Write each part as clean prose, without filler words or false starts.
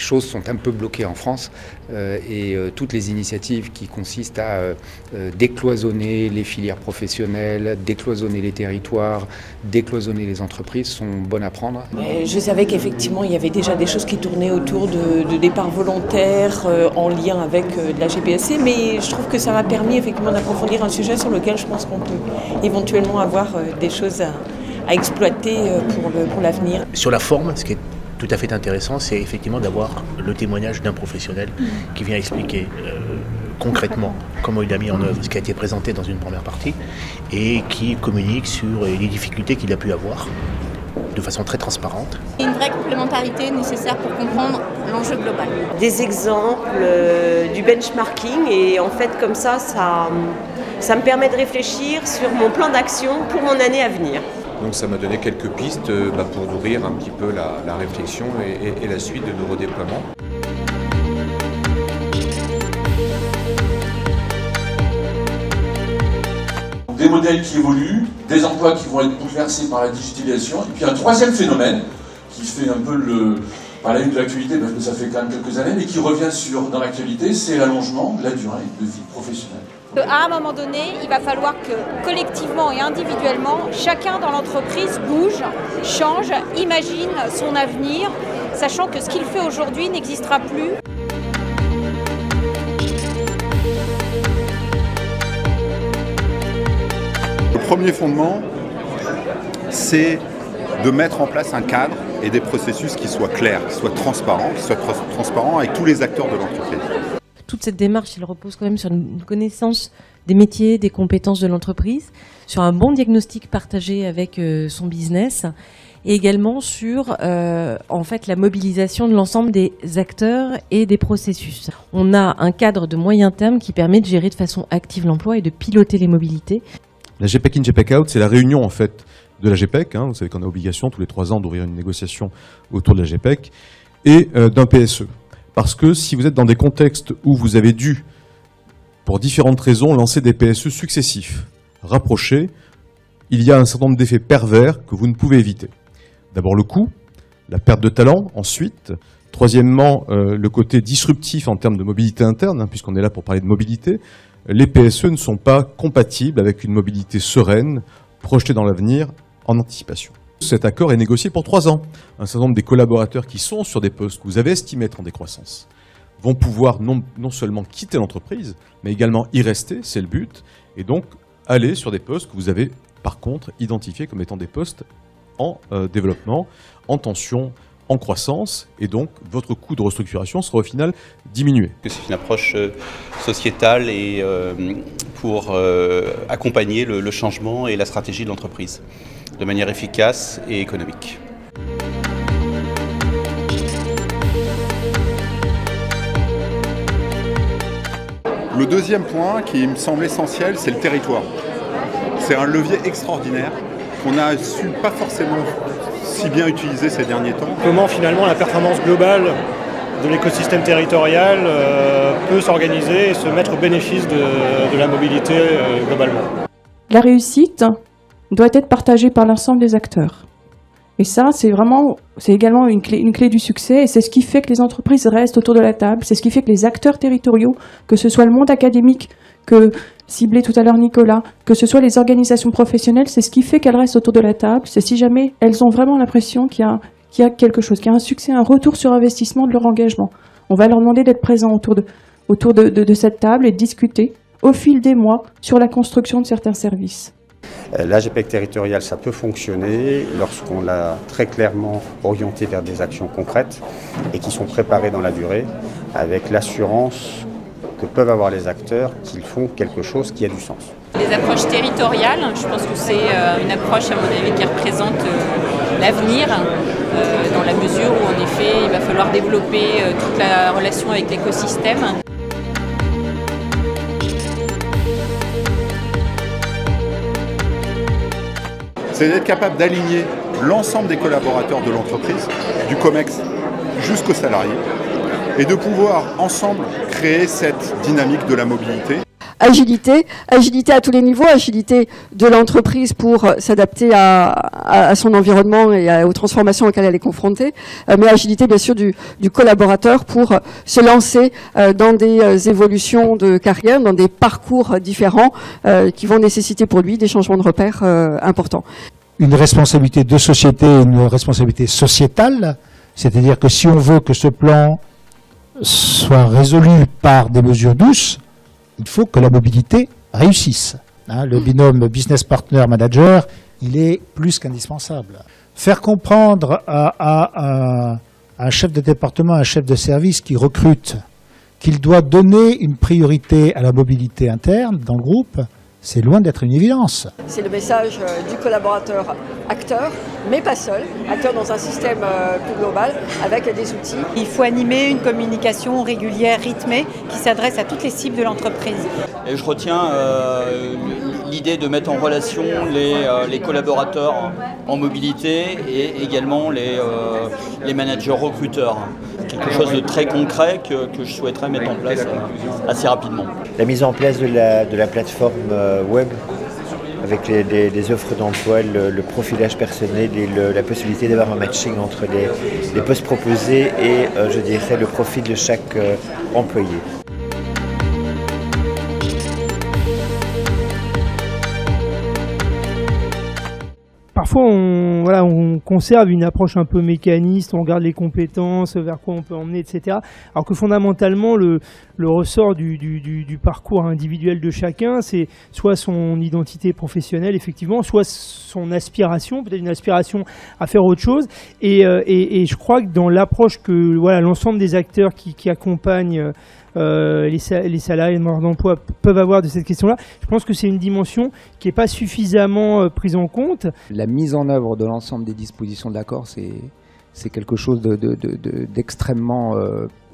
choses sont un peu bloquées en France et toutes les initiatives qui consistent à décloisonner les filières professionnelles, décloisonner les territoires, décloisonner les entreprises sont bonnes à prendre. Je savais qu'effectivement il y avait déjà des choses qui tournaient autour de départs volontaires en lien avec de la GPSC, mais je trouve que ça m'a permis effectivement d'approfondir un sujet sur lequel je pense qu'on peut éventuellement avoir des choses à exploiter pour l'avenir. Sur la forme, ce qui est tout à fait intéressant, c'est effectivement d'avoir le témoignage d'un professionnel qui vient expliquer concrètement comment il a mis en œuvre ce qui a été présenté dans une première partie et qui communique sur les difficultés qu'il a pu avoir de façon très transparente. Une vraie complémentarité nécessaire pour comprendre l'enjeu global. Des exemples, du benchmarking et en fait comme ça me permet de réfléchir sur mon plan d'action pour mon année à venir. Donc ça m'a donné quelques pistes pour nourrir un petit peu la réflexion et la suite de nos redéploiements. Des modèles qui évoluent, des emplois qui vont être bouleversés par la digitalisation, et puis un troisième phénomène qui fait un peu par la une de l'actualité, parce que ça fait quand même quelques années, mais qui revient dans l'actualité, c'est l'allongement de la durée de vie professionnelle. À un moment donné, il va falloir que collectivement et individuellement, chacun dans l'entreprise bouge, change, imagine son avenir, sachant que ce qu'il fait aujourd'hui n'existera plus. Le premier fondement, c'est de mettre en place un cadre et des processus qui soient clairs, qui soient transparents avec tous les acteurs de l'entreprise. Toute cette démarche, elle repose quand même sur une connaissance des métiers, des compétences de l'entreprise, sur un bon diagnostic partagé avec son business et également sur en fait la mobilisation de l'ensemble des acteurs et des processus. On a un cadre de moyen terme qui permet de gérer de façon active l'emploi et de piloter les mobilités. La GPEC in, GPEC out, c'est la réunion en fait de la GPEC. Vous savez qu'on a obligation tous les 3 ans d'ouvrir une négociation autour de la GPEC et d'un PSE. Parce que si vous êtes dans des contextes où vous avez dû, pour différentes raisons, lancer des PSE successifs, rapprochés, il y a un certain nombre d'effets pervers que vous ne pouvez éviter. D'abord le coût, la perte de talent, ensuite. Troisièmement, le côté disruptif en termes de mobilité interne, puisqu'on est là pour parler de mobilité. Les PSE ne sont pas compatibles avec une mobilité sereine, projetée dans l'avenir, en anticipation. Cet accord est négocié pour 3 ans. Un certain nombre des collaborateurs qui sont sur des postes que vous avez estimés être en décroissance vont pouvoir non seulement quitter l'entreprise, mais également y rester, c'est le but, et donc aller sur des postes que vous avez par contre identifiés comme étant des postes en développement, en tension, en croissance, et donc votre coût de restructuration sera au final diminué. C'est une approche sociétale et pour accompagner le changement et la stratégie de l'entreprise de manière efficace et économique. Le deuxième point qui me semble essentiel, c'est le territoire. C'est un levier extraordinaire qu'on a su pas forcément si bien utiliser ces derniers temps. Comment finalement la performance globale de l'écosystème territorial peut s'organiser et se mettre au bénéfice de la mobilité globalement. La réussite doit être partagée par l'ensemble des acteurs. Et ça, c'est également une clé du succès, et c'est ce qui fait que les entreprises restent autour de la table, c'est ce qui fait que les acteurs territoriaux, que ce soit le monde académique, que ciblait tout à l'heure Nicolas, que ce soit les organisations professionnelles, c'est ce qui fait qu'elles restent autour de la table, c'est si jamais elles ont vraiment l'impression qu'il y a quelque chose, qu'il y a un succès, un retour sur investissement de leur engagement. On va leur demander d'être présents autour de cette table et de discuter au fil des mois sur la construction de certains services. La GPEC territoriale, ça peut fonctionner lorsqu'on l'a très clairement orienté vers des actions concrètes et qui sont préparées dans la durée, avec l'assurance que peuvent avoir les acteurs qu'ils font quelque chose qui a du sens. Les approches territoriales, je pense que c'est une approche à mon avis qui représente l'avenir, dans la mesure où en effet il va falloir développer toute la relation avec l'écosystème. C'est d'être capable d'aligner l'ensemble des collaborateurs de l'entreprise, du COMEX jusqu'aux salariés, et de pouvoir ensemble créer cette dynamique de la mobilité. agilité à tous les niveaux, agilité de l'entreprise pour s'adapter à son environnement et aux transformations auxquelles elle est confrontée, mais agilité bien sûr du collaborateur pour se lancer dans des évolutions de carrière, dans des parcours différents qui vont nécessiter pour lui des changements de repères importants. Une responsabilité de société, une responsabilité sociétale, c'est-à-dire que si on veut que ce plan soit résolu par des mesures douces, il faut que la mobilité réussisse. Le binôme business partner manager, il est plus qu'indispensable. Faire comprendre à un chef de département, à un chef de service qui recrute, qu'il doit donner une priorité à la mobilité interne dans le groupe, c'est loin d'être une évidence. C'est le message du collaborateur acteur, mais pas seul, acteur dans un système plus global, avec des outils. Il faut animer une communication régulière, rythmée, qui s'adresse à toutes les cibles de l'entreprise. Et je retiens l'idée de mettre en relation les collaborateurs en mobilité et également les managers recruteurs. Quelque chose de très concret que je souhaiterais mettre en place assez rapidement. La mise en place de la plateforme web avec les offres d'emploi, le profilage personnel et la possibilité d'avoir un matching entre les postes proposés et je dirais le profil de chaque employé. Parfois, on conserve une approche un peu mécaniste, on regarde les compétences, vers quoi on peut emmener, etc. Alors que fondamentalement, le ressort du parcours individuel de chacun, c'est soit son identité professionnelle, effectivement, soit son aspiration, peut-être une aspiration à faire autre chose. Et je crois que dans l'approche que l'ensemble des acteurs qui accompagnent les salariés, les demandeurs d'emploi peuvent avoir de cette question-là. Je pense que c'est une dimension qui n'est pas suffisamment prise en compte. La mise en œuvre de l'ensemble des dispositions de l'accord, c'est quelque chose d'extrêmement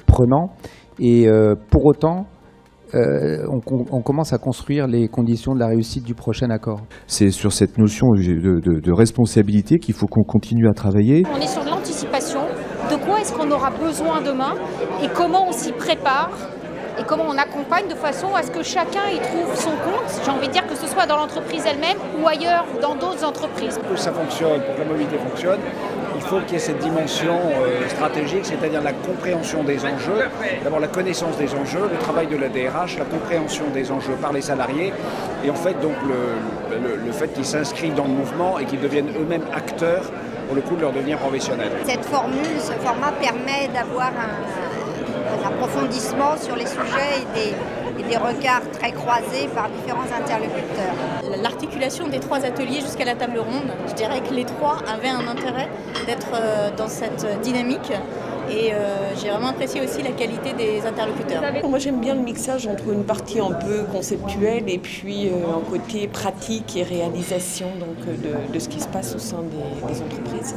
prenant. Et pour autant, on commence à construire les conditions de la réussite du prochain accord. C'est sur cette notion de responsabilité qu'il faut qu'on continue à travailler. On est sur de l'anticipation. De quoi est-ce qu'on aura besoin demain et comment on s'y prépare et comment on accompagne de façon à ce que chacun y trouve son compte. J'ai envie de dire que ce soit dans l'entreprise elle-même ou ailleurs dans d'autres entreprises. Pour que ça fonctionne, pour que la mobilité fonctionne, il faut qu'il y ait cette dimension stratégique, c'est-à-dire la compréhension des enjeux, d'abord la connaissance des enjeux, le travail de la DRH, la compréhension des enjeux par les salariés et en fait donc le fait qu'ils s'inscrivent dans le mouvement et qu'ils deviennent eux-mêmes acteurs pour le coup de leur devenir professionnel. Cette formule, ce format permet d'avoir un approfondissement sur les sujets et des regards très croisés par différents interlocuteurs. L'articulation des trois ateliers jusqu'à la table ronde, je dirais que les trois avaient un intérêt d'être dans cette dynamique. Et j'ai vraiment apprécié aussi la qualité des interlocuteurs. Moi j'aime bien le mixage entre une partie un peu conceptuelle et puis un côté pratique et réalisation donc, de ce qui se passe au sein des entreprises.